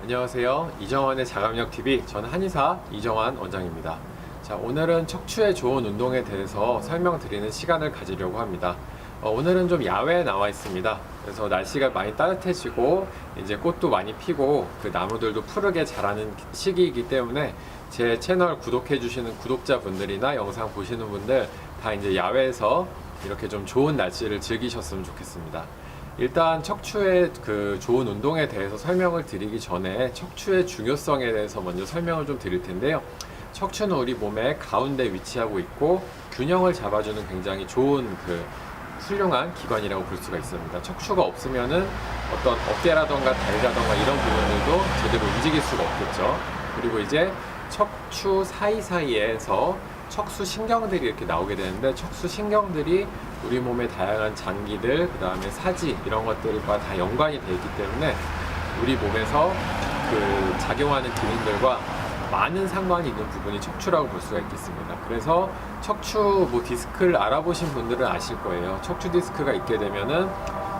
안녕하세요. 이정환의 자가면역TV, 저는 한의사 이정환 원장입니다. 자, 오늘은 척추에 좋은 운동에 대해서 설명드리는 시간을 가지려고 합니다. 오늘은 좀 야외에 나와 있습니다. 그래서 날씨가 많이 따뜻해지고 이제 꽃도 많이 피고 그 나무들도 푸르게 자라는 시기이기 때문에 제 채널 구독해 주시는 구독자분들이나 영상 보시는 분들 다 이제 야외에서 이렇게 좀 좋은 날씨를 즐기셨으면 좋겠습니다. 일단 척추의 그 좋은 운동에 대해서 설명을 드리기 전에 척추의 중요성에 대해서 먼저 설명을 좀 드릴 텐데요. 척추는 우리 몸의 가운데 위치하고 있고 균형을 잡아주는 굉장히 좋은 그 훌륭한 기관이라고 볼 수가 있습니다. 척추가 없으면은 어떤 어깨라던가 다리라던가 이런 부분들도 제대로 움직일 수가 없겠죠. 그리고 이제 척추 사이사이에서 척수 신경들이 이렇게 나오게 되는데, 척수 신경들이 우리 몸의 다양한 장기들, 그 다음에 사지 이런 것들과 다 연관이 되어 있기 때문에 우리 몸에서 그 작용하는 기능들과 많은 상관이 있는 부분이 척추라고 볼 수가 있겠습니다. 그래서 척추 디스크를 알아보신 분들은 아실 거예요. 척추 디스크가 있게 되면은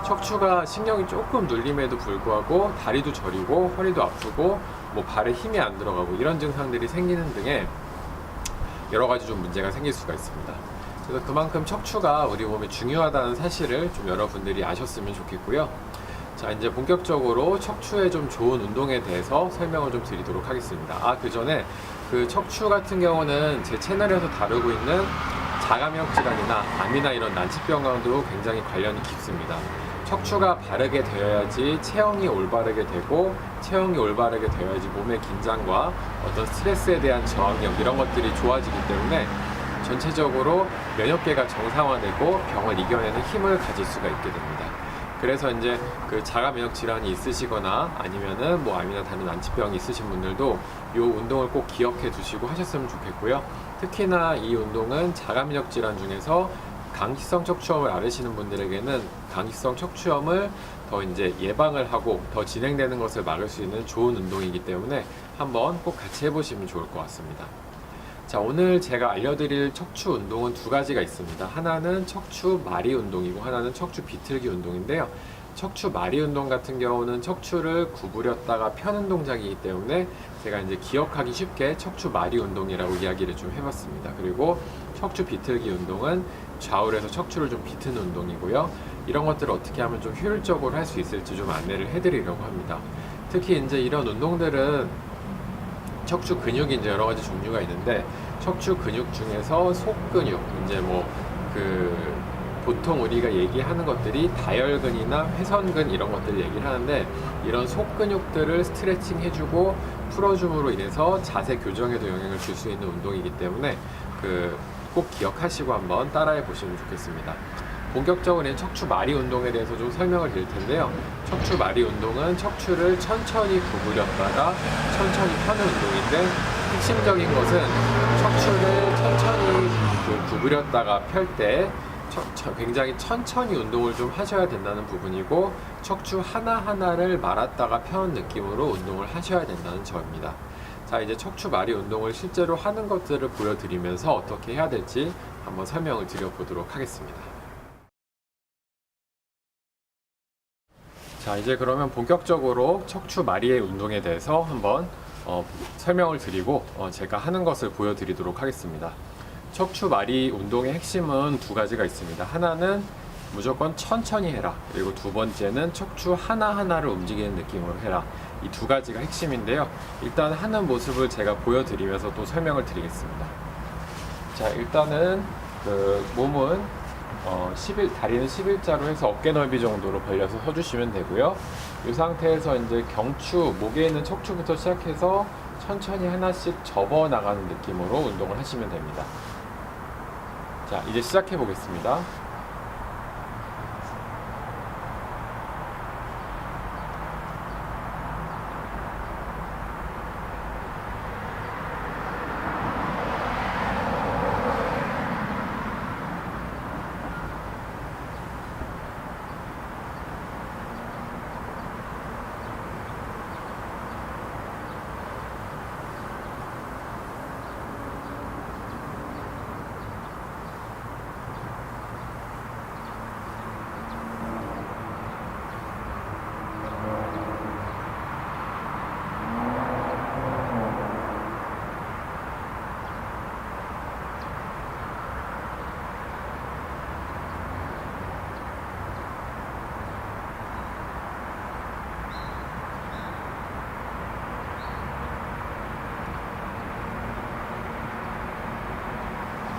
척추가 신경이 조금 눌림에도 불구하고 다리도 저리고 허리도 아프고 발에 힘이 안 들어가고 이런 증상들이 생기는 등의 여러 가지 좀 문제가 생길 수가 있습니다. 그래서 그만큼 척추가 우리 몸에 중요하다는 사실을 좀 여러분들이 아셨으면 좋겠고요. 자, 이제 본격적으로 척추에 좀 좋은 운동에 대해서 설명을 좀 드리도록 하겠습니다. 그 전에 그 척추 같은 경우는 제 채널에서 다루고 있는 자가면역 질환이나 암이나 이런 난치병과도 굉장히 관련이 깊습니다. 척추가 바르게 되어야지 체형이 올바르게 되고, 체형이 올바르게 되어야지 몸의 긴장과 어떤 스트레스에 대한 저항력 이런 것들이 좋아지기 때문에 전체적으로 면역계가 정상화되고 병을 이겨내는 힘을 가질 수가 있게 됩니다. 그래서 이제 그 자가면역 질환이 있으시거나 아니면은 암이나 다른 난치병이 있으신 분들도 이 운동을 꼭 기억해 두시고 하셨으면 좋겠고요. 특히나 이 운동은 자가면역 질환 중에서 강기성 척추염을 앓으시는 분들에게는 강기성 척추염을 더 이제 예방을 하고 더 진행되는 것을 막을 수 있는 좋은 운동이기 때문에 한번 꼭 같이 해보시면 좋을 것 같습니다. 자, 오늘 제가 알려드릴 척추 운동은 두 가지가 있습니다. 하나는 척추 마리 운동이고 하나는 척추 비틀기 운동인데요. 척추 마리 운동 같은 경우는 척추를 구부렸다가 펴는 동작이기 때문에 제가 이제 기억하기 쉽게 척추 마리 운동이라고 이야기를 좀 해봤습니다. 그리고 척추 비틀기 운동은 좌우로 해서 척추를 좀 비트는 운동이고요. 이런 것들을 어떻게 하면 좀 효율적으로 할 수 있을지 좀 안내를 해드리려고 합니다. 특히 이제 이런 운동들은 척추 근육이 이제 여러 가지 종류가 있는데, 척추 근육 중에서 속근육, 이제 보통 우리가 얘기하는 것들이 다혈근이나 회선근 이런 것들을 얘기를 하는데, 이런 속근육들을 스트레칭 해주고 풀어줌으로 인해서 자세 교정에도 영향을 줄 수 있는 운동이기 때문에 꼭 기억하시고 한번 따라해 보시면 좋겠습니다. 본격적으로 척추 마리 운동에 대해서 좀 설명을 드릴 텐데요. 척추 마리 운동은 척추를 천천히 구부렸다가 천천히 펴는 운동인데, 핵심적인 것은 척추를 천천히 구부렸다가 펼 때 굉장히 천천히 운동을 좀 하셔야 된다는 부분이고, 척추 하나하나를 말았다가 펴는 느낌으로 운동을 하셔야 된다는 점입니다. 자, 이제 척추 마리 운동을 실제로 하는 것들을 보여드리면서 어떻게 해야 될지 한번 설명을 드려보도록 하겠습니다. 자, 이제 그러면 본격적으로 척추 마리의 운동에 대해서 한번 설명을 드리고 제가 하는 것을 보여드리도록 하겠습니다. 척추 마리 운동의 핵심은 두 가지가 있습니다. 하나는 무조건 천천히 해라, 그리고 두 번째는 척추 하나하나를 움직이는 느낌으로 해라. 이 두 가지가 핵심인데요. 일단 하는 모습을 제가 보여드리면서 또 설명을 드리겠습니다. 자, 일단은 몸은 다리는 11자로 해서 어깨 넓이 정도로 벌려서 서주시면 되고요. 이 상태에서 이제 경추, 목에 있는 척추부터 시작해서 천천히 하나씩 접어 나가는 느낌으로 운동을 하시면 됩니다. 자, 이제 시작해 보겠습니다.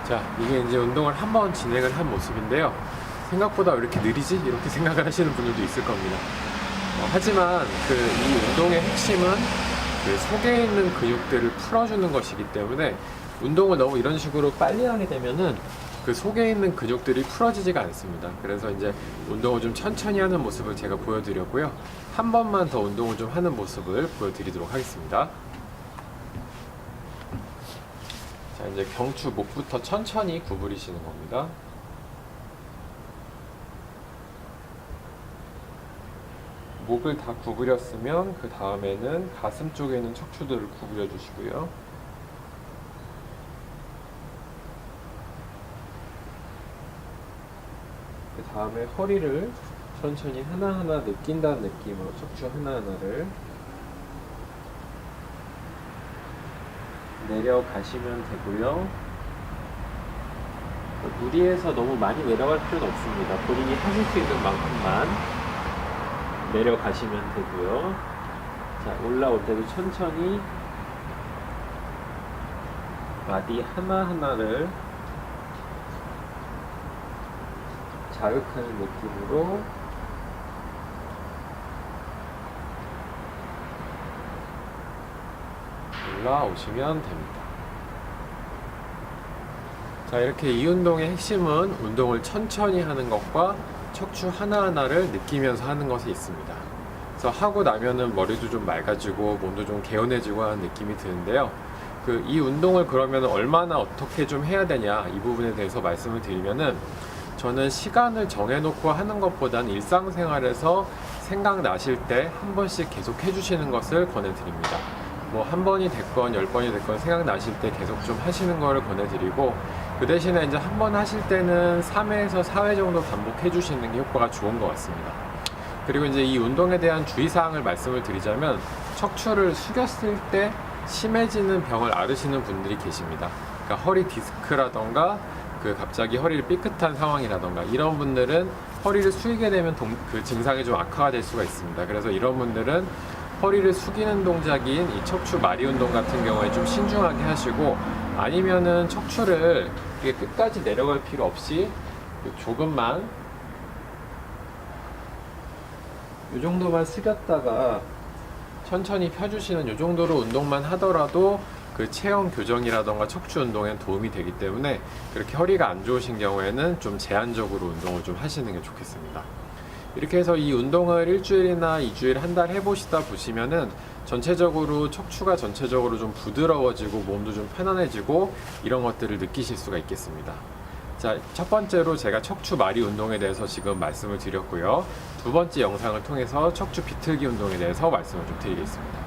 자, 이게 이제 운동을 한번 진행을 한 모습인데요. 생각보다 왜 이렇게 느리지? 이렇게 생각을 하시는 분들도 있을 겁니다. 하지만 이 운동의 핵심은 그 속에 있는 근육들을 풀어주는 것이기 때문에 운동을 너무 이런 식으로 빨리 하게 되면은 그 속에 있는 근육들이 풀어지지가 않습니다. 그래서 이제 운동을 좀 천천히 하는 모습을 제가 보여드렸고요. 한 번만 더 운동을 좀 하는 모습을 보여드리도록 하겠습니다. 자, 이제 경추 목부터 천천히 구부리시는 겁니다. 목을 다 구부렸으면 그 다음에는 가슴 쪽에 있는 척추들을 구부려 주시고요. 그 다음에 허리를 천천히 하나하나 느낀다는 느낌으로 척추 하나하나를 내려가시면 되고요. 무리해서 너무 많이 내려갈 필요는 없습니다. 본인이 하실 수 있는 만큼만 내려가시면 되고요. 자, 올라올 때도 천천히 마디 하나하나를 자극하는 느낌으로 올라오시면 됩니다. 자, 이렇게 이 운동의 핵심은 운동을 천천히 하는 것과 척추 하나하나를 느끼면서 하는 것이 있습니다. 그래서 하고 나면은 머리도 좀 맑아지고 몸도 좀 개운해지고 하는 느낌이 드는데요. 이 운동을 그러면 얼마나 어떻게 좀 해야 되냐, 이 부분에 대해서 말씀을 드리면은, 저는 시간을 정해놓고 하는 것보다는 일상생활에서 생각나실 때 한 번씩 계속 해주시는 것을 권해드립니다. 뭐 한 번이 됐건 10번이 됐건 생각나실 때 계속 좀 하시는 거를 권해드리고, 그 대신에 이제 한 번 하실 때는 3회에서 4회 정도 반복해 주시는 게 효과가 좋은 것 같습니다. 그리고 이제 이 운동에 대한 주의사항을 말씀을 드리자면, 척추를 숙였을 때 심해지는 병을 앓으시는 분들이 계십니다. 그러니까 허리 디스크라던가 갑자기 허리를 삐끗한 상황이라던가 이런 분들은 허리를 숙이게 되면 그 증상이 좀 악화가 될 수가 있습니다. 그래서 이런 분들은 허리를 숙이는 동작인 이 척추 마리 운동 같은 경우에 좀 신중하게 하시고, 아니면은 척추를 이게 끝까지 내려갈 필요 없이 조금만 이 정도만 숙였다가 천천히 펴주시는 이 정도로 운동만 하더라도 그 체형 교정이라던가 척추 운동에 도움이 되기 때문에, 그렇게 허리가 안 좋으신 경우에는 좀 제한적으로 운동을 좀 하시는 게 좋겠습니다. 이렇게 해서 이 운동을 일주일이나 2주일, 한 달 해보시다 보시면은 전체적으로 척추가 전체적으로 좀 부드러워지고 몸도 좀 편안해지고 이런 것들을 느끼실 수가 있겠습니다. 자, 첫 번째로 제가 척추 마리 운동에 대해서 지금 말씀을 드렸고요. 두 번째 영상을 통해서 척추 비틀기 운동에 대해서 말씀을 좀 드리겠습니다.